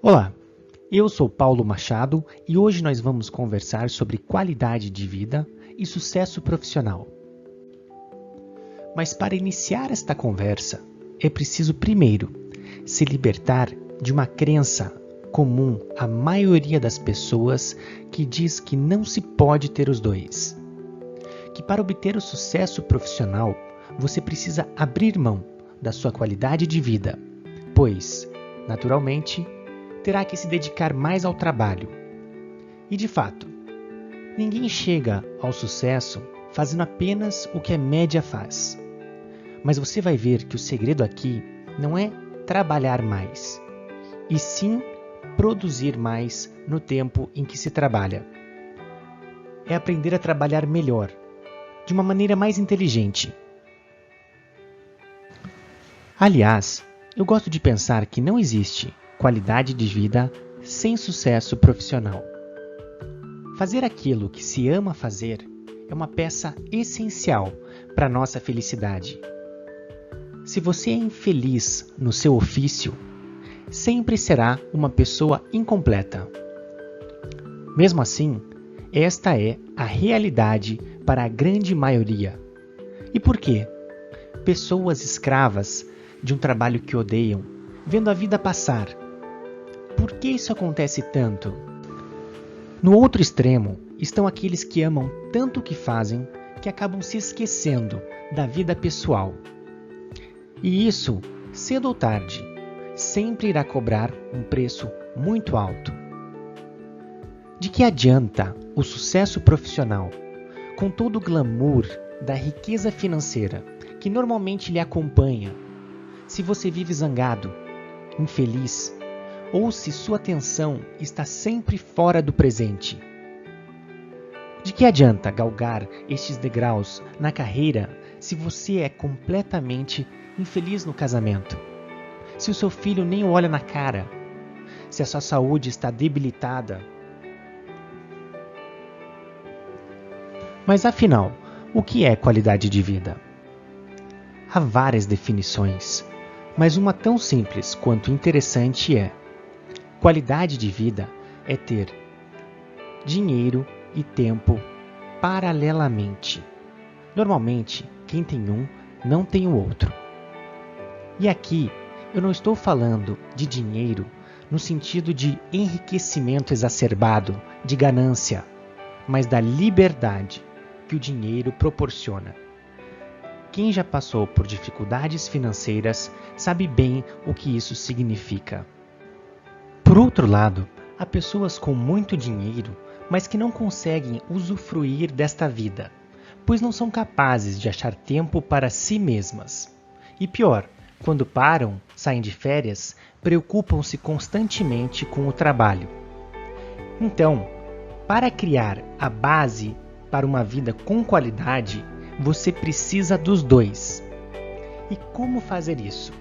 Olá, eu sou Paulo Machado e hoje nós vamos conversar sobre qualidade de vida e sucesso profissional. Mas para iniciar esta conversa, é preciso primeiro se libertar de uma crença comum à maioria das pessoas que diz que não se pode ter os dois. Que para obter o sucesso profissional, você precisa abrir mão da sua qualidade de vida, pois, naturalmente, terá que se dedicar mais ao trabalho. E de fato, ninguém chega ao sucesso fazendo apenas o que a média faz. Mas você vai ver que o segredo aqui não é trabalhar mais, e sim produzir mais no tempo em que se trabalha. É aprender a trabalhar melhor, de uma maneira mais inteligente. Aliás, eu gosto de pensar que não existe qualidade de vida sem sucesso profissional. Fazer aquilo que se ama fazer é uma peça essencial para a nossa felicidade. Se você é infeliz no seu ofício, sempre será uma pessoa incompleta. Mesmo assim, esta é a realidade para a grande maioria. E por quê? Pessoas escravas de um trabalho que odeiam, vendo a vida passar. Por que isso acontece tanto? No outro extremo, estão aqueles que amam tanto o que fazem que acabam se esquecendo da vida pessoal. E isso, cedo ou tarde, sempre irá cobrar um preço muito alto. De que adianta o sucesso profissional, com todo o glamour da riqueza financeira que normalmente lhe acompanha, se você vive zangado, infeliz, ou se sua atenção está sempre fora do presente? De que adianta galgar estes degraus na carreira se você é completamente infeliz no casamento? Se o seu filho nem o olha na cara? Se a sua saúde está debilitada? Mas afinal, o que é qualidade de vida? Há várias definições, mas uma tão simples quanto interessante é: qualidade de vida é ter dinheiro e tempo paralelamente. Normalmente, quem tem um, não tem o outro. E aqui, eu não estou falando de dinheiro no sentido de enriquecimento exacerbado, de ganância, mas da liberdade que o dinheiro proporciona. Quem já passou por dificuldades financeiras sabe bem o que isso significa. Por outro lado, há pessoas com muito dinheiro, mas que não conseguem usufruir desta vida, pois não são capazes de achar tempo para si mesmas. E pior, quando param, saem de férias, preocupam-se constantemente com o trabalho. Então, para criar a base para uma vida com qualidade, você precisa dos dois. E como fazer isso?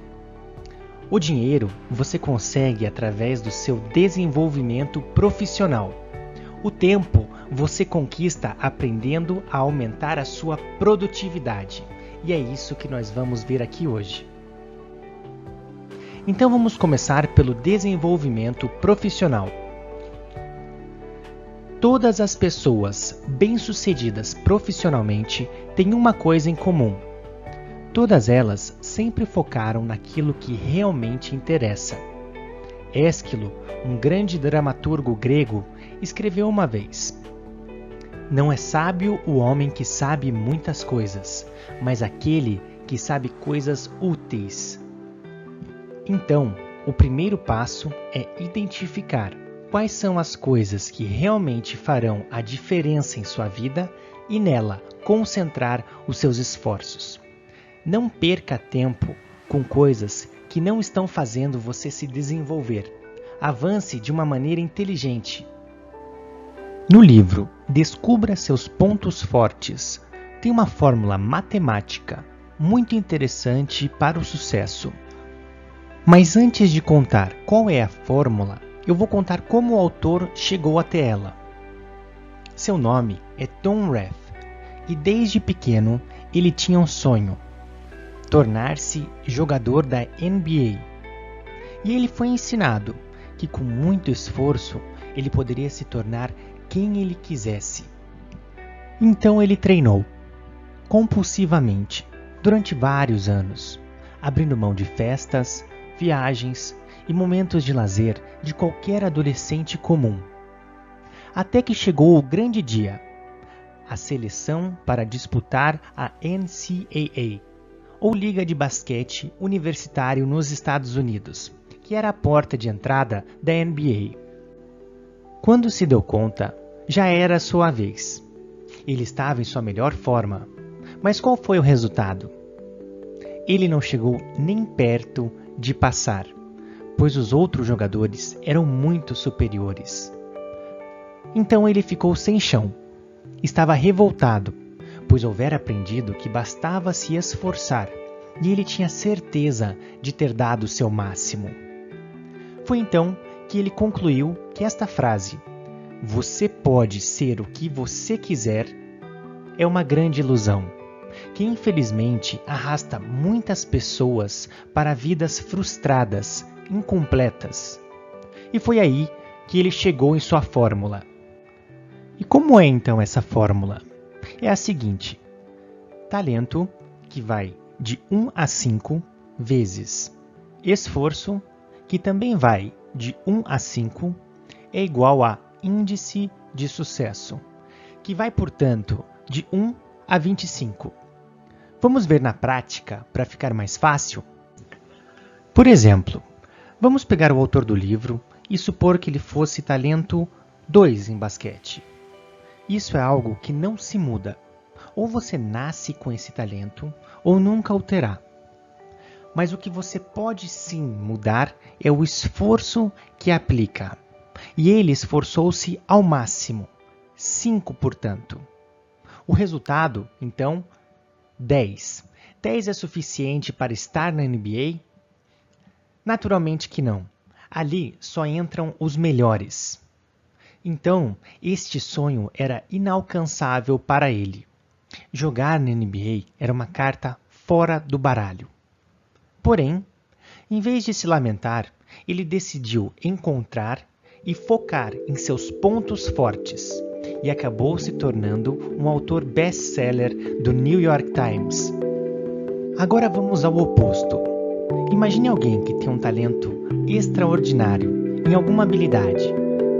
O dinheiro você consegue através do seu desenvolvimento profissional. O tempo você conquista aprendendo a aumentar a sua produtividade. E é isso que nós vamos ver aqui hoje. Então vamos começar pelo desenvolvimento profissional. Todas as pessoas bem-sucedidas profissionalmente têm uma coisa em comum. Todas elas sempre focaram naquilo que realmente interessa. Ésquilo, um grande dramaturgo grego, escreveu uma vez: "Não é sábio o homem que sabe muitas coisas, mas aquele que sabe coisas úteis." Então, o primeiro passo é identificar quais são as coisas que realmente farão a diferença em sua vida e nela concentrar os seus esforços. Não perca tempo com coisas que não estão fazendo você se desenvolver. Avance de uma maneira inteligente. No livro Descubra seus pontos fortes, tem uma fórmula matemática muito interessante para o sucesso. Mas antes de contar qual é a fórmula, eu vou contar como o autor chegou até ela. Seu nome é Tom Rath e desde pequeno ele tinha um sonho: tornar-se jogador da NBA. E ele foi ensinado que com muito esforço ele poderia se tornar quem ele quisesse. Então ele treinou compulsivamente durante vários anos, abrindo mão de festas, viagens e momentos de lazer de qualquer adolescente comum. Até que chegou o grande dia, a seleção para disputar a NCAA, ou Liga de Basquete Universitário nos Estados Unidos, que era a porta de entrada da NBA. Quando se deu conta, já era a sua vez. Ele estava em sua melhor forma, mas qual foi o resultado? Ele não chegou nem perto de passar, pois os outros jogadores eram muito superiores. Então ele ficou sem chão. Estava revoltado, pois houvera aprendido que bastava se esforçar, e ele tinha certeza de ter dado o seu máximo. Foi então que ele concluiu que esta frase, "Você pode ser o que você quiser", é uma grande ilusão, que infelizmente arrasta muitas pessoas para vidas frustradas, incompletas. E foi aí que ele chegou em sua fórmula. E como é então essa fórmula? É a seguinte: talento, que vai de 1 a 5, vezes esforço, que também vai de 1 a 5, é igual a índice de sucesso, que vai, portanto, de 1 a 25. Vamos ver na prática para ficar mais fácil? Por exemplo, vamos pegar o autor do livro e supor que ele fosse talento 2 em basquete. Isso é algo que não se muda. Ou você nasce com esse talento, ou nunca o terá. Mas o que você pode sim mudar é o esforço que aplica. E ele esforçou-se ao máximo. 5, portanto. O resultado, então, 10. 10 é suficiente para estar na NBA? Naturalmente que não. Ali só entram os melhores. Então, este sonho era inalcançável para ele. Jogar na NBA era uma carta fora do baralho. Porém, em vez de se lamentar, ele decidiu encontrar e focar em seus pontos fortes e acabou se tornando um autor best-seller do New York Times. Agora vamos ao oposto. Imagine alguém que tem um talento extraordinário em alguma habilidade,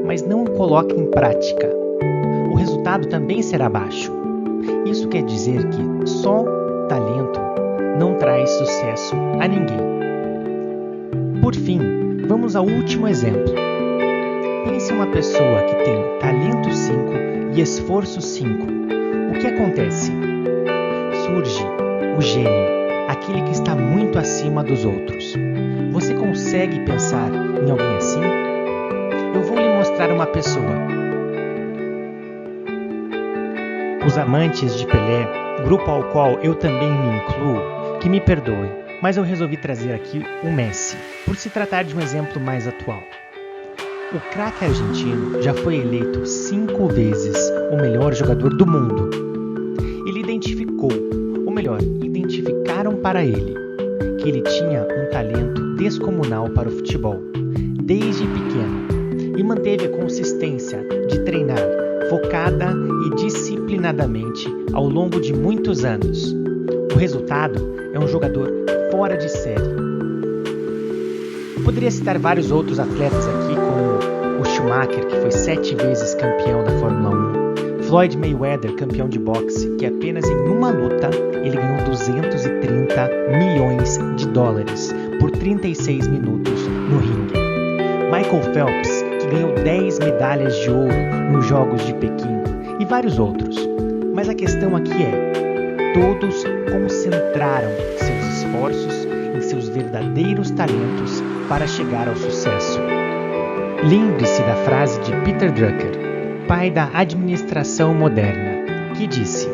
mas não o coloca em prática. O resultado também será baixo. Isso quer dizer que só talento não traz sucesso a ninguém. Por fim, vamos ao último exemplo. Pense em uma pessoa que tem talento 5 e esforço 5. O que acontece? Surge o gênio, aquele que está muito acima dos outros. Você consegue pensar em alguém assim? Eu vou lhe mostrar uma pessoa. Os amantes de Pelé, grupo ao qual eu também me incluo, que me perdoem, mas eu resolvi trazer aqui o Messi, por se tratar de um exemplo mais atual. O craque argentino já foi eleito 5 vezes o melhor jogador do mundo. Ele identificou, ou melhor, identificaram para ele, que ele tinha um talento descomunal para o futebol, desde pequeno, e manteve a consistência de treinar focada e disciplinadamente ao longo de muitos anos. O resultado é um jogador fora de série. Eu poderia citar vários outros atletas aqui, como o Schumacher, que foi 7 vezes campeão da Fórmula 1, Floyd Mayweather, campeão de boxe, que apenas em uma luta ele ganhou 230 milhões de dólares por 36 minutos no ringue. Michael Phelps, que ganhou 10 medalhas de ouro nos Jogos de Pequim, e vários outros. Mas a questão aqui é, todos concentraram seus esforços em seus verdadeiros talentos para chegar ao sucesso. Lembre-se da frase de Peter Drucker, pai da administração moderna, que disse: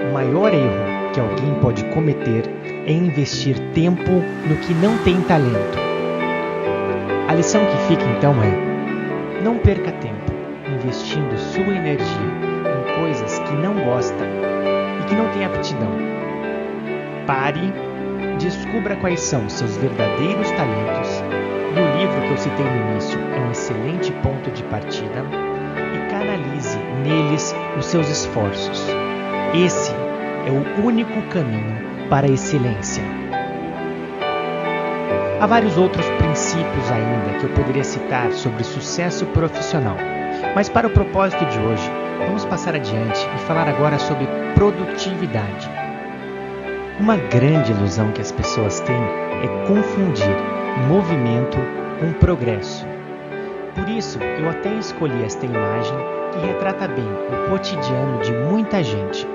"O maior erro que alguém pode cometer é investir tempo no que não tem talento." A lição que fica então é: não perca tempo investindo sua energia em coisas que não gosta e que não tem aptidão. Pare, descubra quais são seus verdadeiros talentos, e o livro exemplo que eu citei no início é um excelente ponto de partida e canalize neles os seus esforços. Esse é o único caminho para a excelência. Há vários outros princípios ainda que eu poderia citar sobre sucesso profissional, mas para o propósito de hoje, vamos passar adiante e falar agora sobre produtividade. Uma grande ilusão que as pessoas têm é confundir movimento com progresso. Por isso, eu até escolhi esta imagem que retrata bem o cotidiano de muita gente.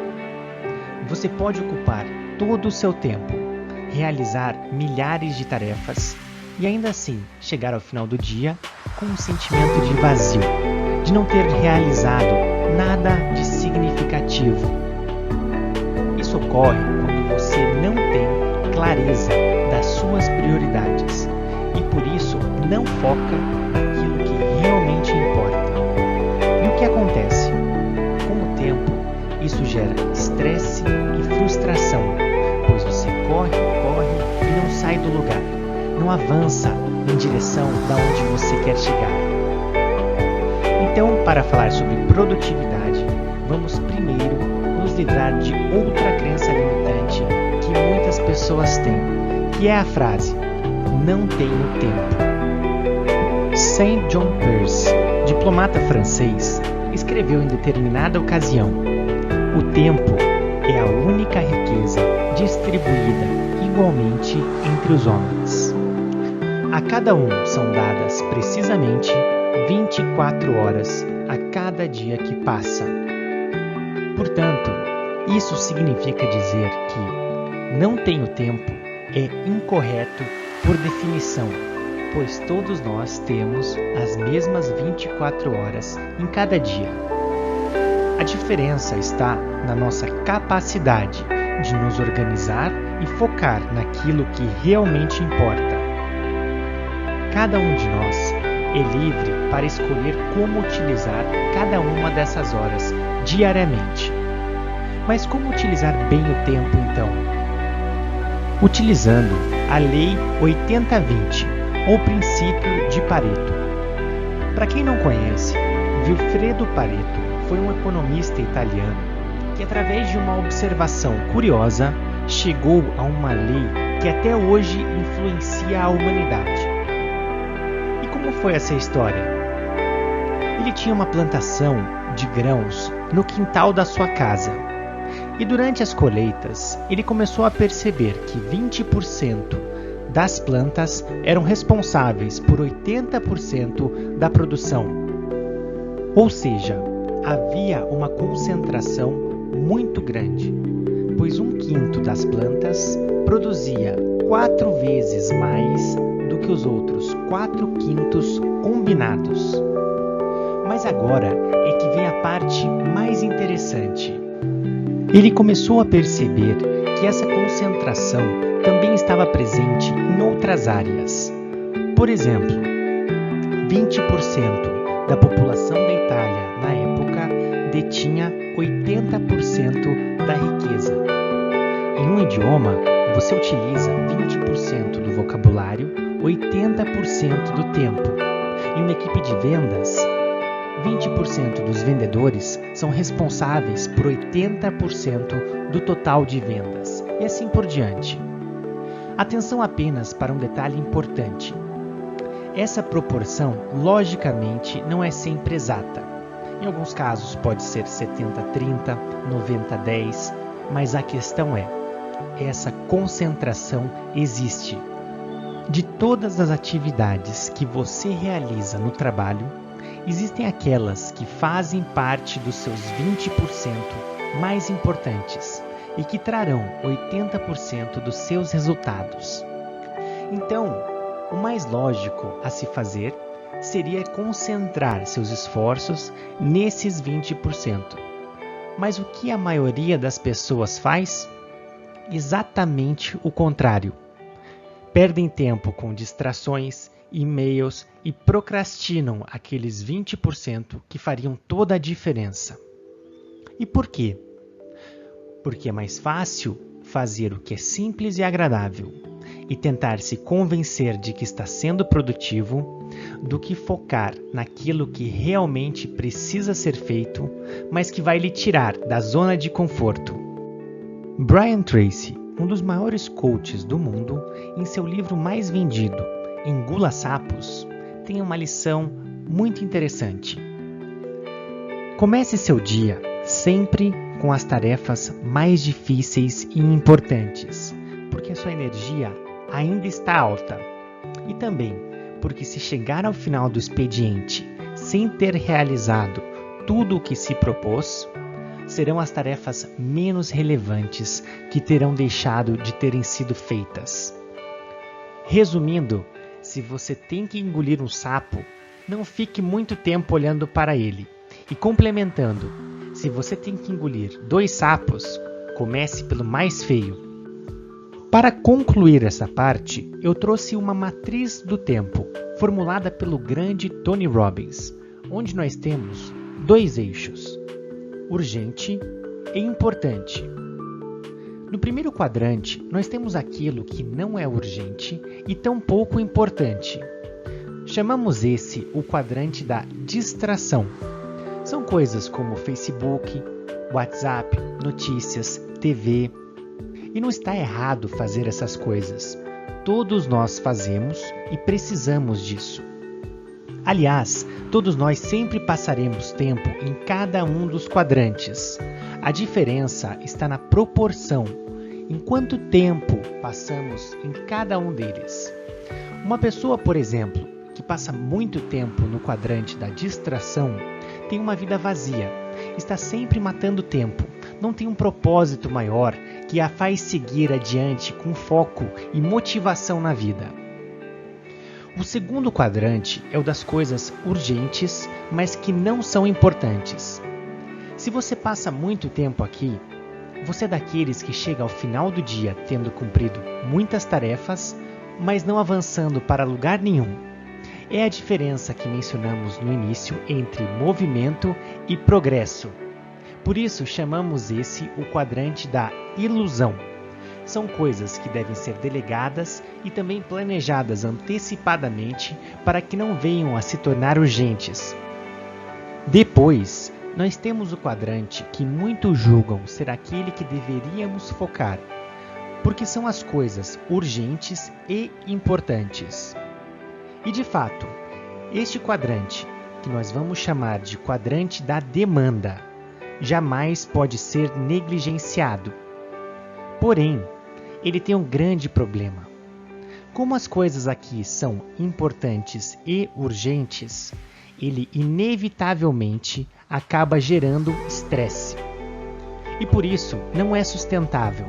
Você pode ocupar todo o seu tempo, realizar milhares de tarefas e ainda assim chegar ao final do dia com um sentimento de vazio, de não ter realizado nada de significativo. Isso ocorre quando você não tem clareza das suas prioridades e por isso não foca naquilo que realmente importa. E o que acontece? Com o tempo, isso gera estresse e frustração, pois você corre e não sai do lugar, não avança em direção da onde você quer chegar. Então, para falar sobre produtividade, vamos primeiro nos livrar de outra crença limitante que muitas pessoas têm, que é a frase, não tenho tempo. Saint John Peirce, diplomata francês, escreveu em determinada ocasião, o tempo é a única riqueza distribuída igualmente entre os homens. A cada um são dadas precisamente 24 horas a cada dia que passa. Portanto, isso significa dizer que não tenho tempo é incorreto por definição, pois todos nós temos as mesmas 24 horas em cada dia. A diferença está na nossa capacidade de nos organizar e focar naquilo que realmente importa. Cada um de nós é livre para escolher como utilizar cada uma dessas horas diariamente. Mas como utilizar bem o tempo então? Utilizando a Lei 80-20, ou princípio de Pareto. Para quem não conhece, Vilfredo Pareto foi um economista italiano que, através de uma observação curiosa, chegou a uma lei que até hoje influencia a humanidade. E como foi essa história? Ele tinha uma plantação de grãos no quintal da sua casa. E durante as colheitas, ele começou a perceber que 20% das plantas eram responsáveis por 80% da produção. Ou seja, havia uma concentração muito grande, pois 1/5 das plantas produzia 4 vezes mais do que os outros 4/5 combinados. Mas agora é que vem a parte mais interessante. Ele começou a perceber que essa concentração também estava presente em outras áreas. Por exemplo, 20% da população da Itália na época detinha 80% da riqueza. Em um idioma, você utiliza 20% do vocabulário 80% do tempo. Em uma equipe de vendas, 20% dos vendedores são responsáveis por 80% do total de vendas, e assim por diante. Atenção apenas para um detalhe importante. Essa proporção, logicamente, não é sempre exata. Em alguns casos pode ser 70-30, 90-10, mas a questão é, essa concentração existe. De todas as atividades que você realiza no trabalho, existem aquelas que fazem parte dos seus 20% mais importantes e que trarão 80% dos seus resultados. Então, o mais lógico a se fazer seria concentrar seus esforços nesses 20%. Mas o que a maioria das pessoas faz? Exatamente o contrário. Perdem tempo com distrações, e-mails e procrastinam aqueles 20% que fariam toda a diferença. E por quê? Porque é mais fácil fazer o que é simples e agradável. e tentar se convencer de que está sendo produtivo do que focar naquilo que realmente precisa ser feito, mas que vai lhe tirar da zona de conforto. Brian Tracy, um dos maiores coaches do mundo, em seu livro mais vendido, Engula Sapos, tem uma lição muito interessante. Comece seu dia sempre com as tarefas mais difíceis e importantes, porque a sua energia ainda está alta. E também porque se chegar ao final do expediente sem ter realizado tudo o que se propôs, serão as tarefas menos relevantes que terão deixado de terem sido feitas. Resumindo, se você tem que engolir um sapo, não fique muito tempo olhando para ele. E complementando, se você tem que engolir 2 sapos, comece pelo mais feio. Para concluir essa parte, eu trouxe uma matriz do tempo, formulada pelo grande Tony Robbins, onde nós temos 2 eixos: urgente e importante. No primeiro quadrante, nós temos aquilo que não é urgente e tampouco importante. Chamamos esse o quadrante da distração. São coisas como Facebook, WhatsApp, notícias, TV. E não está errado fazer essas coisas. Todos nós fazemos e precisamos disso. Aliás, todos nós sempre passaremos tempo em cada um dos quadrantes. A diferença está na proporção, em quanto tempo passamos em cada um deles. Uma pessoa, por exemplo, que passa muito tempo no quadrante da distração, tem uma vida vazia, está sempre matando tempo, não tem um propósito maior que a faz seguir adiante com foco e motivação na vida. O segundo quadrante é o das coisas urgentes, mas que não são importantes. Se você passa muito tempo aqui, você é daqueles que chega ao final do dia tendo cumprido muitas tarefas, mas não avançando para lugar nenhum. É a diferença que mencionamos no início entre movimento e progresso. Por isso chamamos esse o quadrante da ilusão. São coisas que devem ser delegadas e também planejadas antecipadamente para que não venham a se tornar urgentes. Depois, nós temos o quadrante que muitos julgam ser aquele que deveríamos focar, porque são as coisas urgentes e importantes. E de fato, este quadrante, que nós vamos chamar de quadrante da demanda, jamais pode ser negligenciado. Porém, ele tem um grande problema. Como as coisas aqui são importantes e urgentes, ele inevitavelmente acaba gerando estresse. E por isso não é sustentável.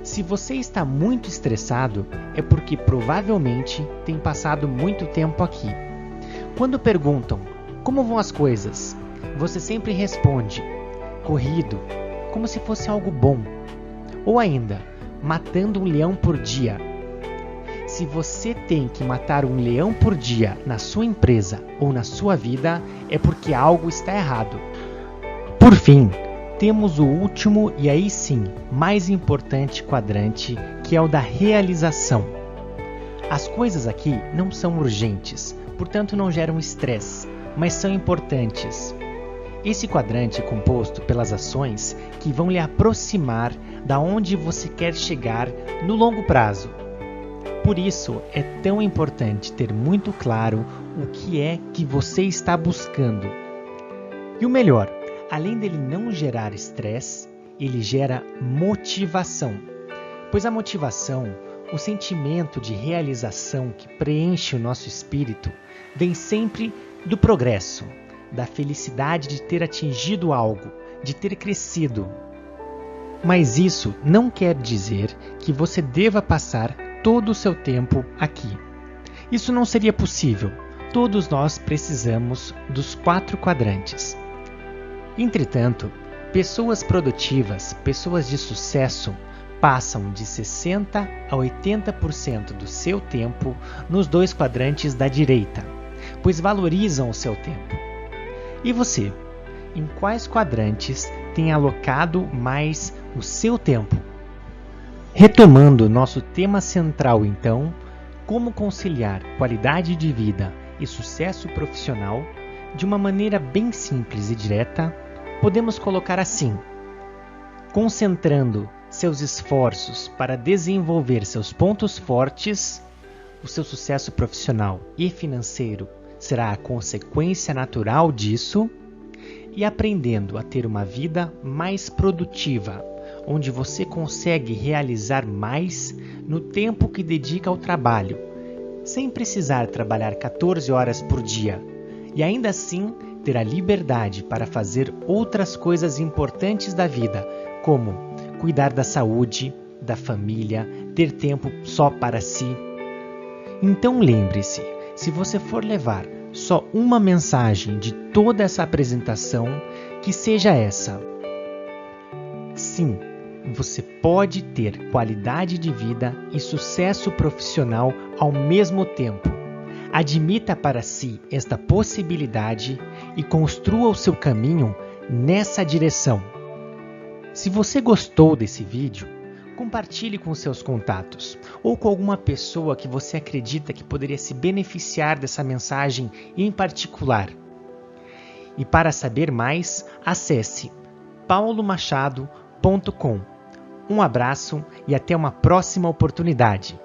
Se você está muito estressado, é porque provavelmente tem passado muito tempo aqui. Quando perguntam como vão as coisas, você sempre responde corrido, como se fosse algo bom. Ou ainda, matando um leão por dia. Se você tem que matar um leão por dia na sua empresa ou na sua vida, é porque algo está errado. Por fim, temos o último e aí sim, mais importante quadrante, que é o da realização. As coisas aqui não são urgentes, portanto não geram estresse, mas são importantes. Esse quadrante é composto pelas ações que vão lhe aproximar da onde você quer chegar no longo prazo. Por isso, é tão importante ter muito claro o que é que você está buscando. E o melhor, além dele não gerar estresse, ele gera motivação. Pois a motivação, o sentimento de realização que preenche o nosso espírito, vem sempre do progresso, da felicidade de ter atingido algo, de ter crescido. Mas isso não quer dizer que você deva passar todo o seu tempo aqui. Isso não seria possível. Todos nós precisamos dos 4 quadrantes. Entretanto, pessoas produtivas, pessoas de sucesso, passam de 60% a 80% do seu tempo nos 2 quadrantes da direita, pois valorizam o seu tempo. E você, em quais quadrantes tem alocado mais o seu tempo? Retomando nosso tema central, então, como conciliar qualidade de vida e sucesso profissional, de uma maneira bem simples e direta, podemos colocar assim: concentrando seus esforços para desenvolver seus pontos fortes, o seu sucesso profissional e financeiro será a consequência natural disso, e aprendendo a ter uma vida mais produtiva, onde você consegue realizar mais no tempo que dedica ao trabalho, sem precisar trabalhar 14 horas por dia, e ainda assim ter a liberdade para fazer outras coisas importantes da vida, como cuidar da saúde, da família, ter tempo só para si. Então lembre-se, se você for levar só uma mensagem de toda essa apresentação, que seja essa: sim, você pode ter qualidade de vida e sucesso profissional ao mesmo tempo. Admita para si esta possibilidade e construa o seu caminho nessa direção. Se você gostou desse vídeo, compartilhe com seus contatos ou com alguma pessoa que você acredita que poderia se beneficiar dessa mensagem em particular. E para saber mais, acesse paulomachado.com. Um abraço e até uma próxima oportunidade.